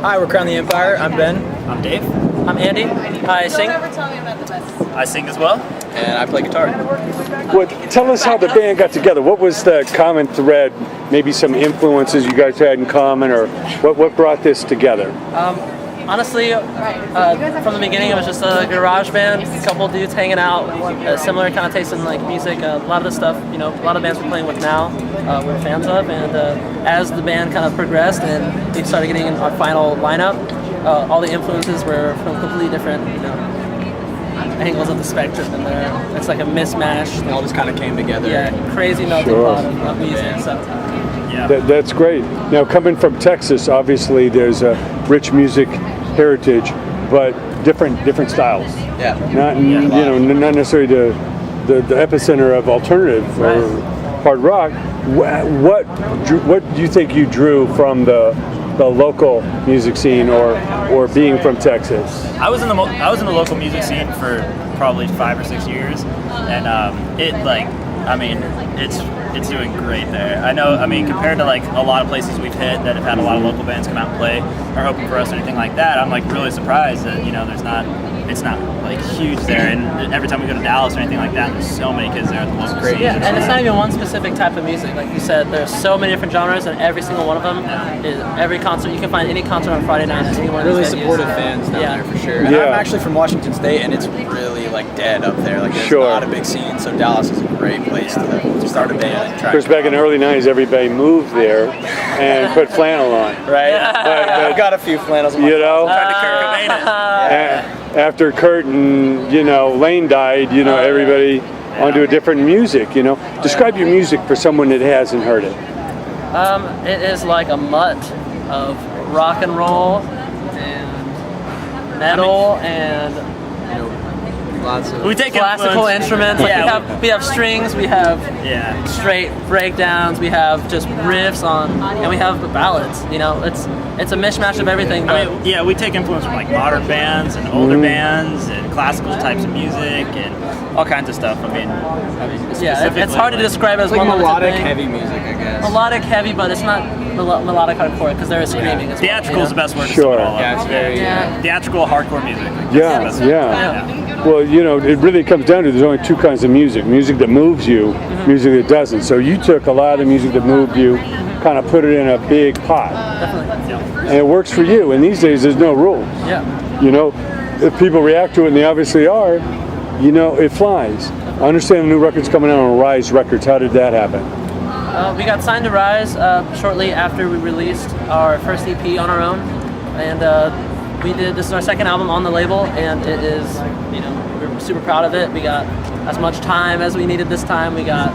Hi, we're Crown the Empire. I'm Ben. I'm Dave. I'm Andy. I sing. I sing as well. And I play guitar. Well, tell us how the band got together. What was the common thread? Maybe some influences you guys had in common, or what brought this together? Honestly, from the beginning, it was just a garage band, a couple dudes hanging out, similar kind of taste in like music. A lot of the stuff, a lot of bands we're playing with now, we're fans of. And as the band kind of progressed and we started getting in our final lineup, all the influences were from completely different, angles of the spectrum, and it's like a mismatch. It all just kind of came together. Yeah, crazy melting pot of music. So. Yeah. That's great. Now, coming from Texas, obviously there's a rich music heritage, but different styles. Yeah. Not necessarily the epicenter of alternative or hard rock. What do you think you drew from the local music scene, or being from Texas? I was in the local music scene for probably 5 or 6 years, and it's doing great there. Compared to like a lot of places we've hit that have had a lot of local bands come out and play or open for us or anything like that, I'm like really surprised that it's not like huge there. And every time we go to Dallas or anything like that, there's so many kids there at the local scene. Yeah, and it's not even one specific type of music. Like you said, there's so many different genres, and every single one of them is every concert. You can find any concert on Friday night. Really supportive fans down there for sure. And I'm actually from Washington State, and it's really like dead up there. Like there's not a big scene, so Dallas is a great place to start a band. Of course, back in the early '90s, everybody moved there and put flannel on. Right. I've got a few flannels. On my Tried to Kurt Cobain it. After Kurt and Lane died, everybody onto a different music. Describe your music for someone that hasn't heard it. It is like a mutt of rock and roll and metal and lots of we take classical instruments. Like we have strings, we have straight breakdowns, we have just riffs and we have ballads. It's a mishmash of everything. We take influence from like modern bands and older bands and classical types of music and all kinds of stuff. It's hard to describe as like one melodic, heavy music, I guess. Melodic, heavy, but it's not melodic hardcore because there is screaming. As well, theatrical is the best word to Sure. sum it all up. Yeah, it's very Theatrical hardcore music. Well, it really comes down to there's only two kinds of music that moves you, music that doesn't. So you took a lot of the music that moved you, kind of put it in a big pot. Definitely. And it works for you. And these days there's no rules. Yeah. If people react to it, and they obviously are, it flies. I understand the new record's coming out on Rise Records. How did that happen? We got signed to Rise shortly after we released our first EP on our own, and this is our second album on the label, and it is, we're super proud of it. We got as much time as we needed this time. We got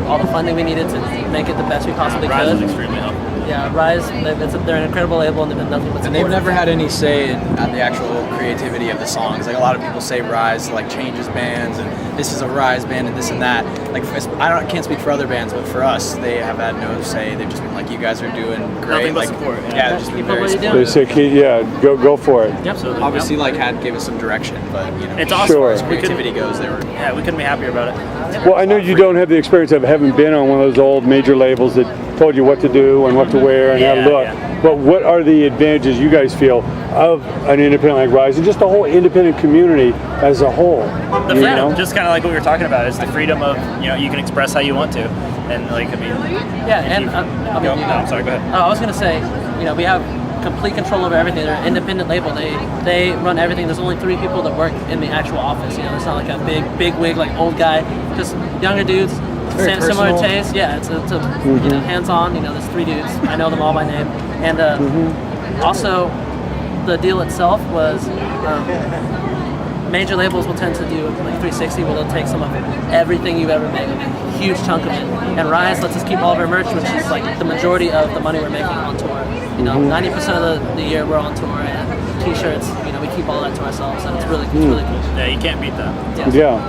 all the funding we needed to make it the best we possibly could. Rise is extremely helpful. Yeah, Rise, they're an incredible label, and they've been nothing but and they've never had any say in the actual creativity of the songs. Like a lot of people say Rise like changes bands, and this is a Rise band, and this and that. Like I can't speak for other bands, but for us, they have had no say. They've just been like, you guys are doing great. Nothing but support. They've just been very They supportive. say, go for it. Yep. So Obviously, gave us some direction, but it's awesome. Sure. as creativity goes, they were. Yeah, we couldn't be happier about it. Well, I know you don't have the experience of having been on one of those old major labels that told you what to do and what to wear and how to look. But what are the advantages you guys feel of an independent like Rise and just the whole independent community as a whole? The freedom, just kind of like what we were talking about, is the freedom of you can express how you want to, and I'm sorry, go ahead. I was gonna say, we have complete control over everything. They're an independent label. They run everything. There's only 3 people that work in the actual office. It's not like a big wig like old guy. Just younger dudes. Similar taste. Yeah, it's hands-on. There's 3 dudes. I know them all by name. And also, the deal itself was major labels will tend to do like 360, where they'll take some of everything you've ever made, a huge chunk of it. And Rise lets us keep all of our merch, which is like the majority of the money we're making on tour. 90% of the year we're on tour, and T-shirts. We keep all that to ourselves, and it's really cool. Yeah, you can't beat that. Yeah.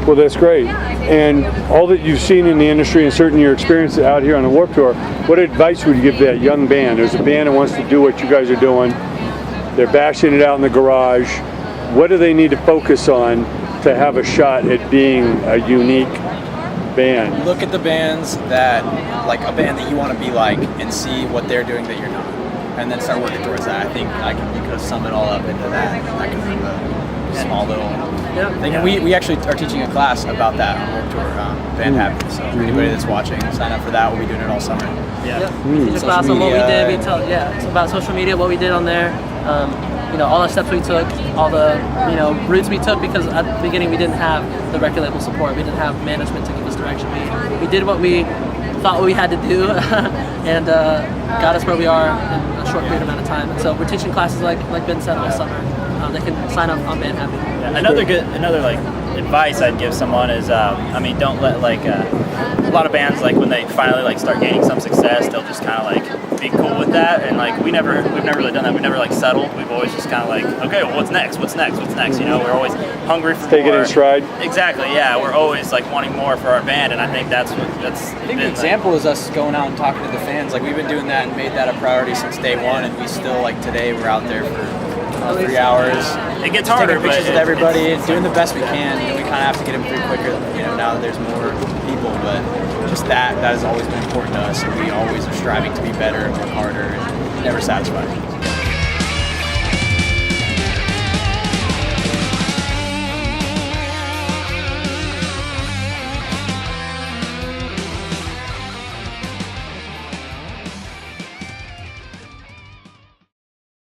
Well, that's great. And all that you've seen in the industry and certainly your experience out here on the Warped Tour, what advice would you give that young band? There's a band that wants to do what you guys are doing. They're bashing it out in the garage. What do they need to focus on to have a shot at being a unique band? Look at the bands that, like a band that you want to be like, and see what they're doing that you're not. and then start working towards that. I think you could sum it all up into that. That could be a small little thing. And we actually are teaching a class about that on Warped Tour, Band Happy. So anybody that's watching, sign up for that. We'll be doing it all summer. Yep. Teach a class on what we did. It's about social media, what we did on there. All the steps we took, all the routes we took, because at the beginning we didn't have the record label support. We didn't have management to give us direction. We did what we thought we had to do, and got us where we are in a short period amount of time. And so we're teaching classes like Ben said all summer. They can sign up on Band Happy. Yeah, another like advice I'd give someone is, don't let a lot of bands, like when they finally like start gaining some success, they'll just kind of like be cool with that, and like we've never really done that. We've never like settled. We've always just kind of like, okay, well, what's next? We're always hungry for Take more. it in stride. Exactly. Yeah, we're always like wanting more for our band, and I think that's. I think the example is us going out and talking to the fans. Like we've been doing that and made that a priority since day one, and we still like today we're out there for 3 hours. It gets harder, taking pictures with everybody, doing the best we can. We kind of have to get them through quicker. Now that there's more people, but just that has always been important to us, and we always are striving to be better and work harder and never satisfied.